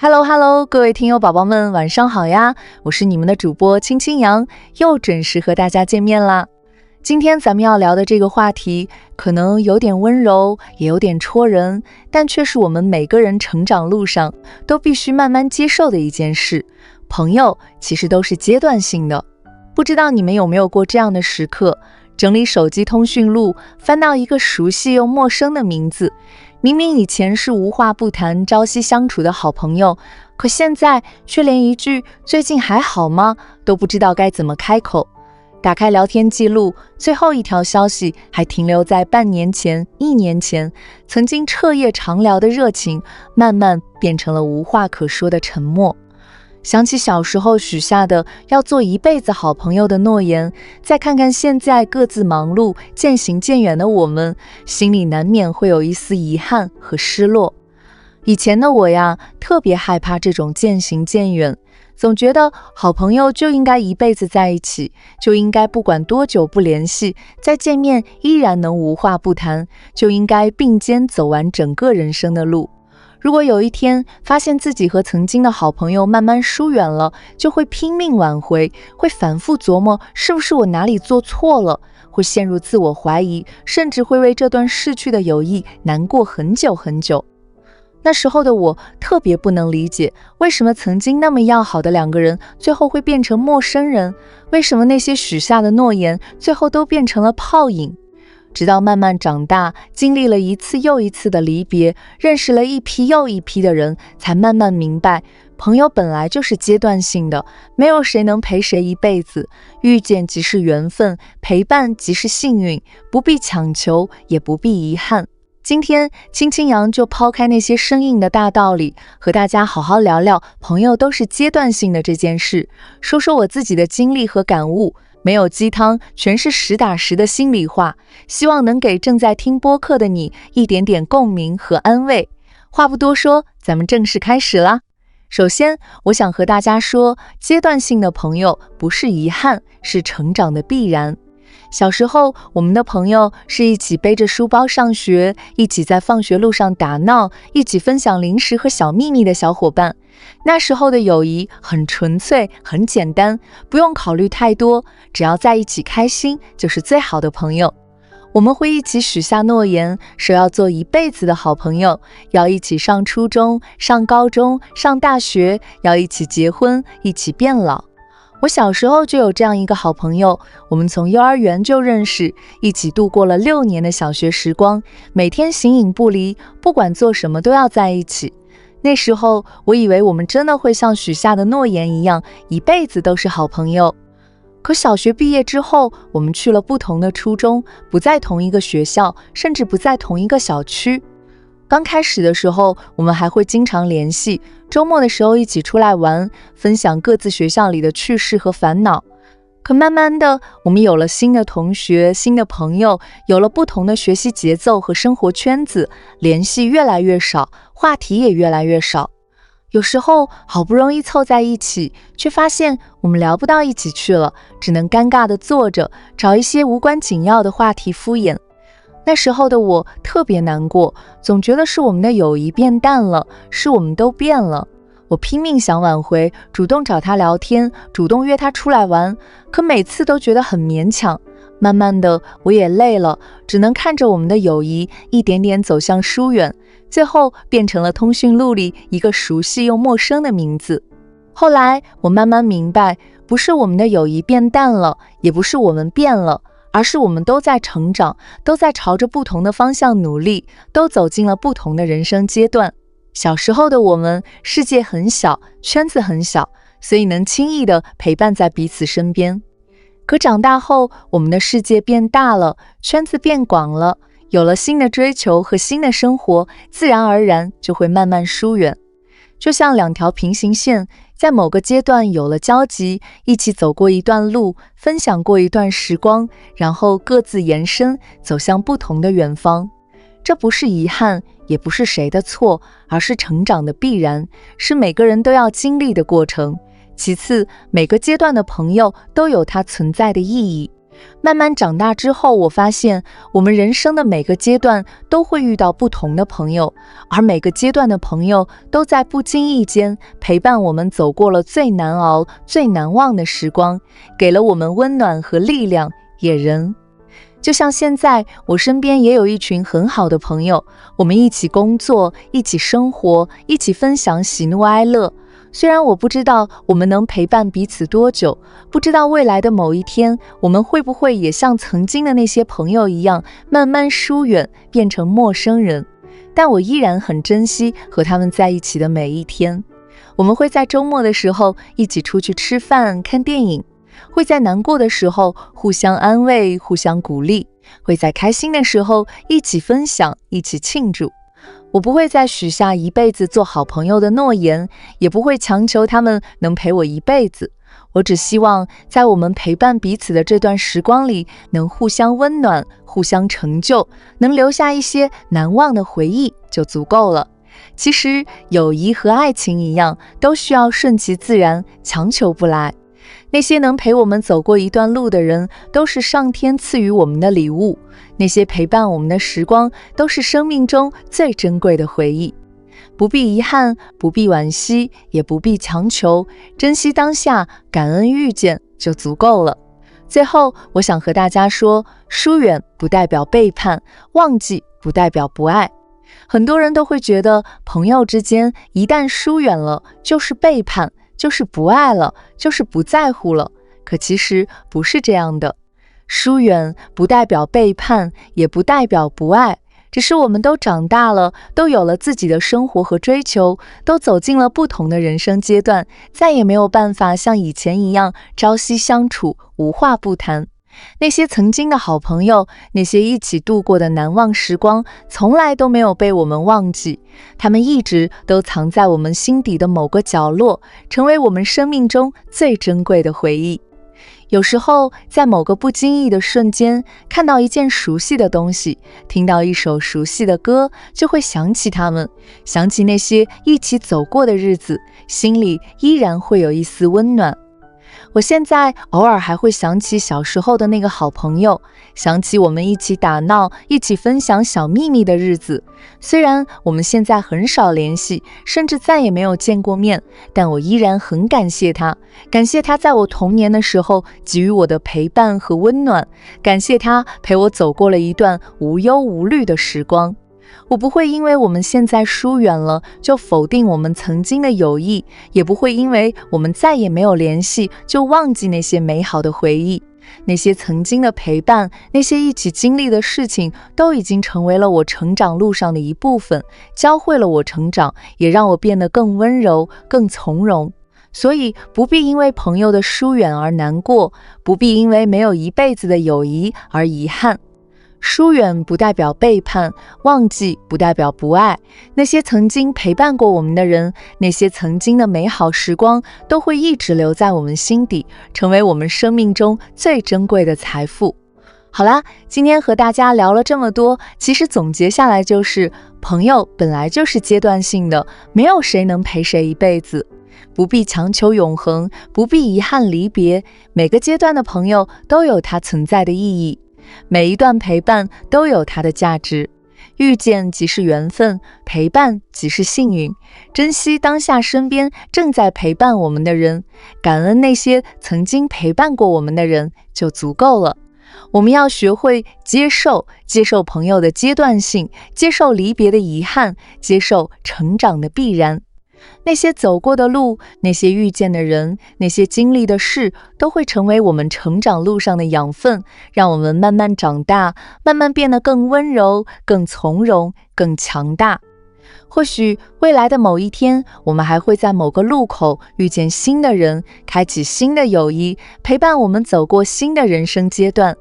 Hello Hello， 各位听友宝宝们，晚上好呀！我是你们的主播青青阳，又准时和大家见面啦。今天咱们要聊的这个话题，可能有点温柔，也有点戳人，但却是我们每个人成长路上都必须慢慢接受的一件事。朋友其实都是阶段性的，不知道你们有没有过这样的时刻，整理手机通讯录，翻到一个熟悉又陌生的名字，明明以前是无话不谈、朝夕相处的好朋友，可现在却连一句最近还好吗都不知道该怎么开口。打开聊天记录，最后一条消息还停留在半年前、1年前，曾经彻夜长聊的热情，慢慢变成了无话可说的沉默。想起小时候许下的要做一辈子好朋友的诺言，再看看现在各自忙碌、渐行渐远的我们，心里难免会有一丝遗憾和失落。以前的我呀，特别害怕这种渐行渐远，总觉得好朋友就应该一辈子在一起，就应该不管多久不联系，再见面依然能无话不谈，就应该并肩走完整个人生的路。如果有一天发现自己和曾经的好朋友慢慢疏远了，就会拼命挽回，会反复琢磨是不是我哪里做错了，会陷入自我怀疑，甚至会为这段逝去的友谊难过很久很久。那时候的我特别不能理解，为什么曾经那么要好的两个人最后会变成陌生人，为什么那些许下的诺言最后都变成了泡影。直到慢慢长大，经历了一次又一次的离别，认识了一批又一批的人，才慢慢明白，朋友本来就是阶段性的，没有谁能陪谁一辈子，遇见即是缘分，陪伴即是幸运，不必强求，也不必遗憾。今天青青阳就抛开那些生硬的大道理，和大家好好聊聊朋友都是阶段性的这件事，说说我自己的经历和感悟，没有鸡汤，全是实打实的心里话，希望能给正在听播客的你一点点共鸣和安慰。话不多说，咱们正式开始啦。首先，我想和大家说，阶段性的朋友不是遗憾，是成长的必然。小时候，我们的朋友是一起背着书包上学，一起在放学路上打闹，一起分享零食和小秘密的小伙伴。那时候的友谊很纯粹，很简单，不用考虑太多，只要在一起开心，就是最好的朋友。我们会一起许下诺言，说要做一辈子的好朋友，要一起上初中、上高中、上大学，要一起结婚，一起变老。我小时候就有这样一个好朋友，我们从幼儿园就认识，一起度过了6年的小学时光，每天形影不离，不管做什么都要在一起。那时候我以为我们真的会像许下的诺言一样，一辈子都是好朋友。可小学毕业之后，我们去了不同的初中，不在同一个学校，甚至不在同一个小区。刚开始的时候，我们还会经常联系，周末的时候一起出来玩，分享各自学校里的趣事和烦恼。可慢慢的，我们有了新的同学、新的朋友，有了不同的学习节奏和生活圈子，联系越来越少，话题也越来越少。有时候好不容易凑在一起，却发现我们聊不到一起去了，只能尴尬地坐着，找一些无关紧要的话题敷衍。那时候的我特别难过，总觉得是我们的友谊变淡了，是我们都变了。我拼命想挽回，主动找他聊天，主动约他出来玩，可每次都觉得很勉强。慢慢的，我也累了，只能看着我们的友谊一点点走向疏远，最后变成了通讯录里一个熟悉又陌生的名字。后来我慢慢明白，不是我们的友谊变淡了，也不是我们变了，而是我们都在成长，都在朝着不同的方向努力，都走进了不同的人生阶段。小时候的我们，世界很小，圈子很小，所以能轻易地陪伴在彼此身边。可长大后，我们的世界变大了，圈子变广了，有了新的追求和新的生活，自然而然就会慢慢疏远。就像2条平行线，在某个阶段有了交集，一起走过一段路，分享过一段时光，然后各自延伸，走向不同的远方。这不是遗憾，也不是谁的错，而是成长的必然，是每个人都要经历的过程。其次，每个阶段的朋友都有它存在的意义。慢慢长大之后，我发现我们人生的每个阶段都会遇到不同的朋友，而每个阶段的朋友都在不经意间陪伴我们走过了最难熬、最难忘的时光，给了我们温暖和力量，也人。就像现在，我身边也有一群很好的朋友，我们一起工作，一起生活，一起分享喜怒哀乐。虽然我不知道我们能陪伴彼此多久，不知道未来的某一天，我们会不会也像曾经的那些朋友一样，慢慢疏远，变成陌生人，但我依然很珍惜和他们在一起的每一天。我们会在周末的时候一起出去吃饭、看电影，会在难过的时候互相安慰、互相鼓励，会在开心的时候一起分享、一起庆祝。我不会再许下一辈子做好朋友的诺言，也不会强求他们能陪我一辈子。我只希望在我们陪伴彼此的这段时光里，能互相温暖，互相成就，能留下一些难忘的回忆就足够了。其实友谊和爱情一样，都需要顺其自然，强求不来。那些能陪我们走过一段路的人，都是上天赐予我们的礼物。那些陪伴我们的时光，都是生命中最珍贵的回忆。不必遗憾，不必惋惜，也不必强求，珍惜当下，感恩遇见就足够了。最后，我想和大家说，疏远不代表背叛，忘记不代表不爱。很多人都会觉得，朋友之间一旦疏远了，就是背叛，就是不爱了，就是不在乎了。可其实不是这样的。疏远不代表背叛，也不代表不爱，只是我们都长大了，都有了自己的生活和追求，都走进了不同的人生阶段，再也没有办法像以前一样朝夕相处，无话不谈。那些曾经的好朋友，那些一起度过的难忘时光，从来都没有被我们忘记，他们一直都藏在我们心底的某个角落，成为我们生命中最珍贵的回忆。有时候，在某个不经意的瞬间，看到一件熟悉的东西，听到一首熟悉的歌，就会想起他们，想起那些一起走过的日子，心里依然会有一丝温暖。我现在偶尔还会想起小时候的那个好朋友，想起我们一起打闹，一起分享小秘密的日子。虽然我们现在很少联系，甚至再也没有见过面，但我依然很感谢他，感谢他在我童年的时候给予我的陪伴和温暖，感谢他陪我走过了一段无忧无虑的时光。我不会因为我们现在疏远了，就否定我们曾经的友谊，也不会因为我们再也没有联系，就忘记那些美好的回忆。那些曾经的陪伴，那些一起经历的事情，都已经成为了我成长路上的一部分，教会了我成长，也让我变得更温柔，更从容。所以不必因为朋友的疏远而难过，不必因为没有一辈子的友谊而遗憾。疏远不代表背叛，忘记不代表不爱。那些曾经陪伴过我们的人，那些曾经的美好时光，都会一直留在我们心底，成为我们生命中最珍贵的财富。好啦，今天和大家聊了这么多，其实总结下来就是，朋友本来就是阶段性的，没有谁能陪谁一辈子。不必强求永恒，不必遗憾离别，每个阶段的朋友都有它存在的意义。每一段陪伴都有它的价值，遇见即是缘分，陪伴即是幸运。珍惜当下身边正在陪伴我们的人，感恩那些曾经陪伴过我们的人就足够了。我们要学会接受朋友的阶段性，接受离别的遗憾，接受成长的必然。那些走过的路，那些遇见的人，那些经历的事，都会成为我们成长路上的养分，让我们慢慢长大，慢慢变得更温柔，更从容，更强大。或许未来的某一天，我们还会在某个路口遇见新的人，开启新的友谊，陪伴我们走过新的人生阶段。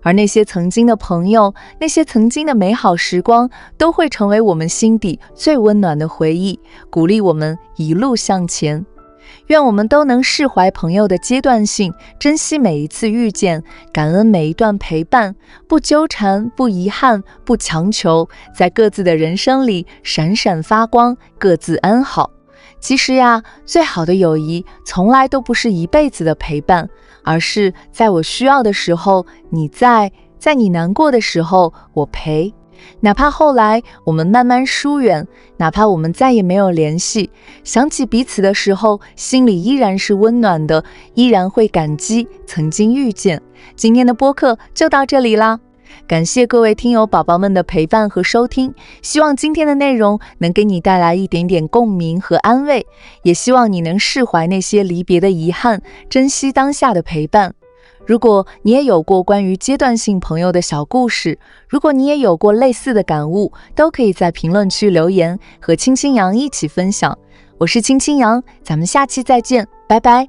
而那些曾经的朋友，那些曾经的美好时光，都会成为我们心底最温暖的回忆，鼓励我们一路向前。愿我们都能释怀朋友的阶段性，珍惜每一次遇见，感恩每一段陪伴，不纠缠，不遗憾，不强求，在各自的人生里闪闪发光，各自安好。其实呀，最好的友谊从来都不是一辈子的陪伴，而是在我需要的时候你在你难过的时候我陪。哪怕后来我们慢慢疏远，哪怕我们再也没有联系，想起彼此的时候，心里依然是温暖的，依然会感激曾经遇见。今天的播客就到这里啦，感谢各位听友宝宝们的陪伴和收听，希望今天的内容能给你带来一点点共鸣和安慰，也希望你能释怀那些离别的遗憾，珍惜当下的陪伴。如果你也有过关于阶段性朋友的小故事，如果你也有过类似的感悟，都可以在评论区留言，和青青羊一起分享。我是青青羊，咱们下期再见，拜拜。